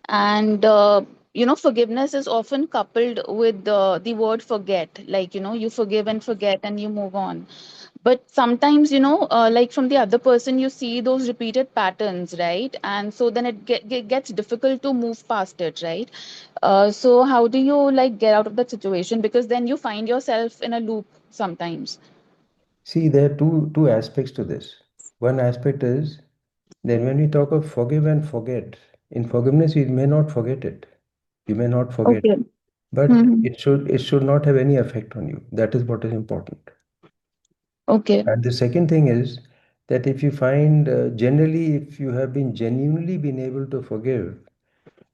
Speaker 4: and forgiveness is often coupled with the word forget. Like you forgive and forget, and you move on. But sometimes like from the other person, you see those repeated patterns, right? And so then it gets difficult to move past it, right? So how do you like get out of that situation? Because then you find yourself in a loop sometimes.
Speaker 2: See, there are two aspects to this. One aspect is that when we talk of forgive and forget, in forgiveness you may not forget it. You may not forget,
Speaker 4: Okay.
Speaker 2: but
Speaker 4: Hmm.
Speaker 2: it should not have any effect on you. That is what is important.
Speaker 4: Okay.
Speaker 2: And the second thing is that if you find generally if you have been genuinely been able to forgive,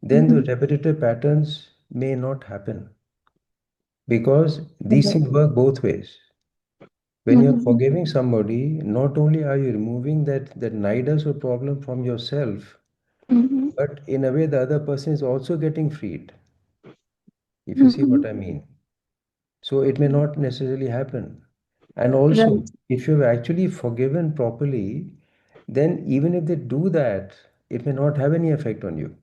Speaker 2: then the
Speaker 4: Hmm.
Speaker 2: repetitive patterns may not happen because these
Speaker 4: Okay.
Speaker 2: things work both ways. When you're
Speaker 4: Hmm.
Speaker 2: forgiving somebody, not only are you removing that nidus or problem from yourself,
Speaker 4: Hmm.
Speaker 2: but in a way the other person is also getting freed, if you see
Speaker 4: Hmm.
Speaker 2: what I mean. So it may not necessarily happen. And
Speaker 4: Right.
Speaker 2: also, if you've actually forgiven properly, then even if they do that, it may not have any effect on you.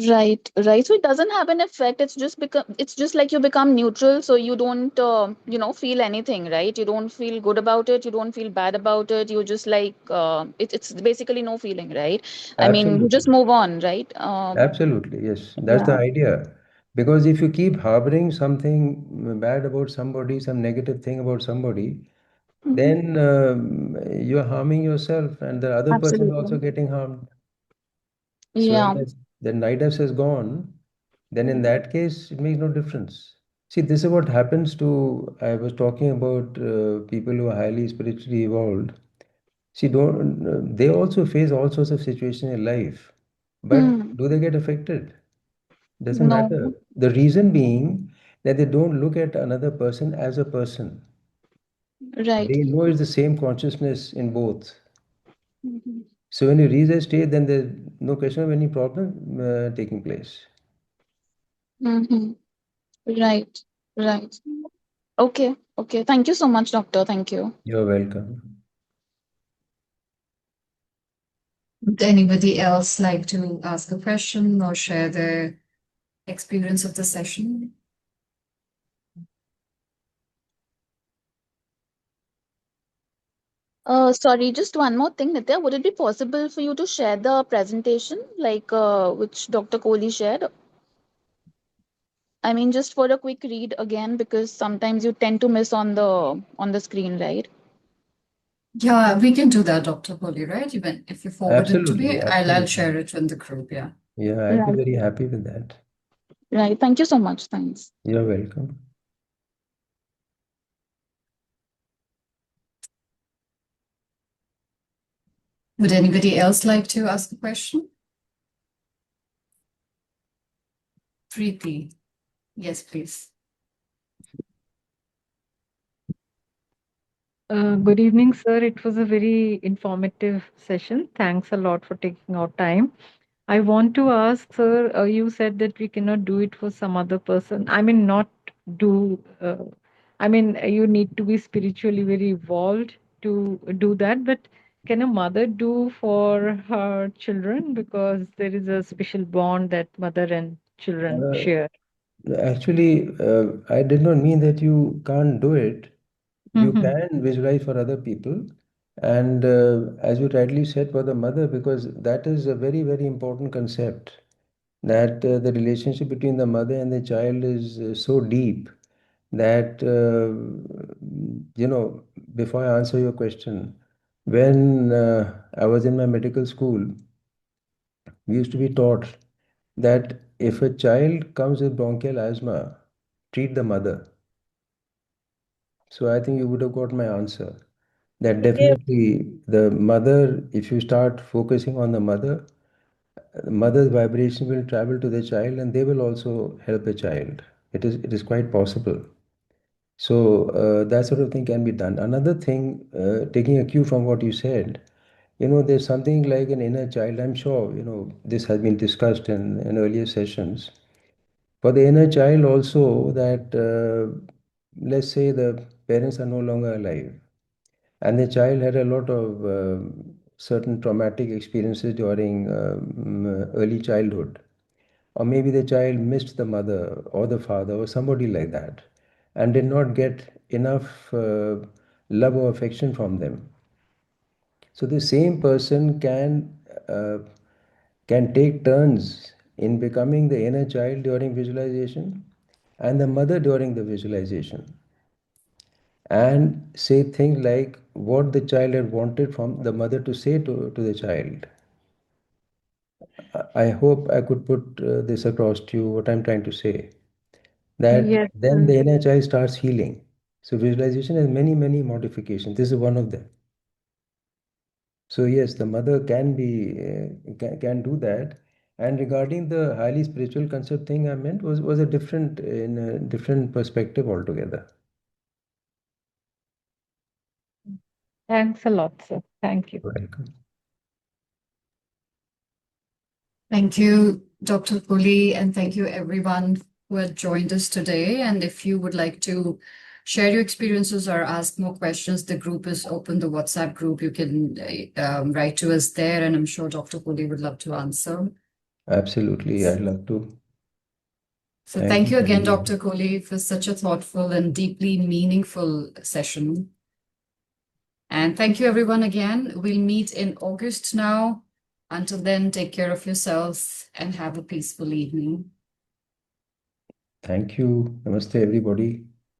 Speaker 4: Right, right. So it doesn't have an effect. It's just like you become neutral, so you don't, feel anything, right? You don't feel good about it. You don't feel bad about it. You just like, it's basically no feeling, right? I mean, you just
Speaker 2: Absolutely.
Speaker 4: move on, right?
Speaker 2: Absolutely. Yes. That's the
Speaker 4: Yeah.
Speaker 2: idea. Because if you keep harboring something bad about somebody, some negative thing about somebody,
Speaker 4: Hmm.
Speaker 2: then you're harming yourself and the other person is also
Speaker 4: Absolutely.
Speaker 2: getting harmed. So when
Speaker 4: Yeah.
Speaker 2: the nidus is gone, then in that case, it makes no difference. See, this is what happens to, I was talking about people who are highly spiritually evolved. See, don't they also face all sorts of situations in life, but do they get affected? Doesn't matter.
Speaker 4: No.
Speaker 2: The reason being that they don't look at another person as a person.
Speaker 4: Right.
Speaker 2: They know it's the same consciousness in both.
Speaker 4: Mhm.
Speaker 2: So when you reach that state, then there's no question of any problem taking place.
Speaker 4: Mhm. Right. Right. Okay. Okay. Thank you so much, doctor. Thank you.
Speaker 2: You're welcome.
Speaker 1: Would anybody else like to ask a question or share their experience of the session?
Speaker 4: Sorry, just one more thing, Nitya. Would it be possible for you to share the presentation, like which Dr. Kohli shared? I mean, just for a quick read again, because sometimes you tend to miss on the screen, right?
Speaker 1: Yeah, we can do that, Dr. Kohli, right? Even if you forward it to
Speaker 2: Absolutely,
Speaker 1: me, I'll
Speaker 2: absolutely.
Speaker 1: share it in the group. Yeah.
Speaker 2: Yeah, I'd be
Speaker 4: Right.
Speaker 2: very happy with that.
Speaker 4: Right. Thank you so much. Thanks.
Speaker 2: You're welcome.
Speaker 1: Would anybody else like to ask a question? Preeti. Yes, please.
Speaker 5: Good evening, sir. It was a very informative session. Thanks a lot for taking our time. I want to ask, sir, you said that we cannot do it for some other person. I mean, not do, you need to be spiritually very evolved to do that, but can a mother do for her children? Because there is a special bond that mother and children
Speaker 2: Uh,
Speaker 5: share.
Speaker 2: Actually, I did not mean that you can't do it. You
Speaker 5: Mm-hmm.
Speaker 2: can visualize for other people. And as you rightly said, for the mother, because that is a very, very important concept, that the relationship between the mother and the child is so deep that, before I answer your question, when I was in my medical school, we used to be taught that if a child comes with bronchial asthma, treat the mother. So I think you would have got my answer. That
Speaker 5: Okay.
Speaker 2: definitely the mother, if you start focusing on the mother's vibration will travel to the child and they will also help the child. It is quite possible. So that sort of thing can be done. Another thing, taking a cue from what you said, there's something like an inner child. I'm sure, this has been discussed in earlier sessions. For the inner child also that, let's say the parents are no longer alive and the child had a lot of certain traumatic experiences during early childhood, or maybe the child missed the mother or the father or somebody like that and did not get enough love or affection from them. So the same person uh, can take turns in becoming the inner child during visualization and the mother during the visualization, and say things like what the child had wanted from the mother to say to the child. I hope I could put this across to you, what I'm trying to say. That
Speaker 5: Yes,
Speaker 2: then
Speaker 5: sir.
Speaker 2: the inner child starts healing. So visualization has many, many modifications. This is one of them. So yes, the mother can do that. And regarding the highly spiritual concept thing I meant was a different in a different perspective altogether.
Speaker 5: Thanks a lot, sir. Thank you.
Speaker 2: Welcome.
Speaker 1: Thank you, Dr. Kohli, and thank you everyone who had joined us today. And if you would like to share your experiences or ask more questions, the group is open, the WhatsApp group. You can write to us there, and I'm sure Dr. Kohli would love to answer.
Speaker 2: Absolutely, I'd love to.
Speaker 1: So
Speaker 2: Thank
Speaker 1: thank
Speaker 2: you
Speaker 1: you
Speaker 2: very
Speaker 1: again,
Speaker 2: much.
Speaker 1: Dr. Kohli, for such a thoughtful and deeply meaningful session. And thank you everyone again. We'll meet in August now. Until then, take care of yourselves and have a peaceful evening.
Speaker 2: Thank you. Namaste, everybody.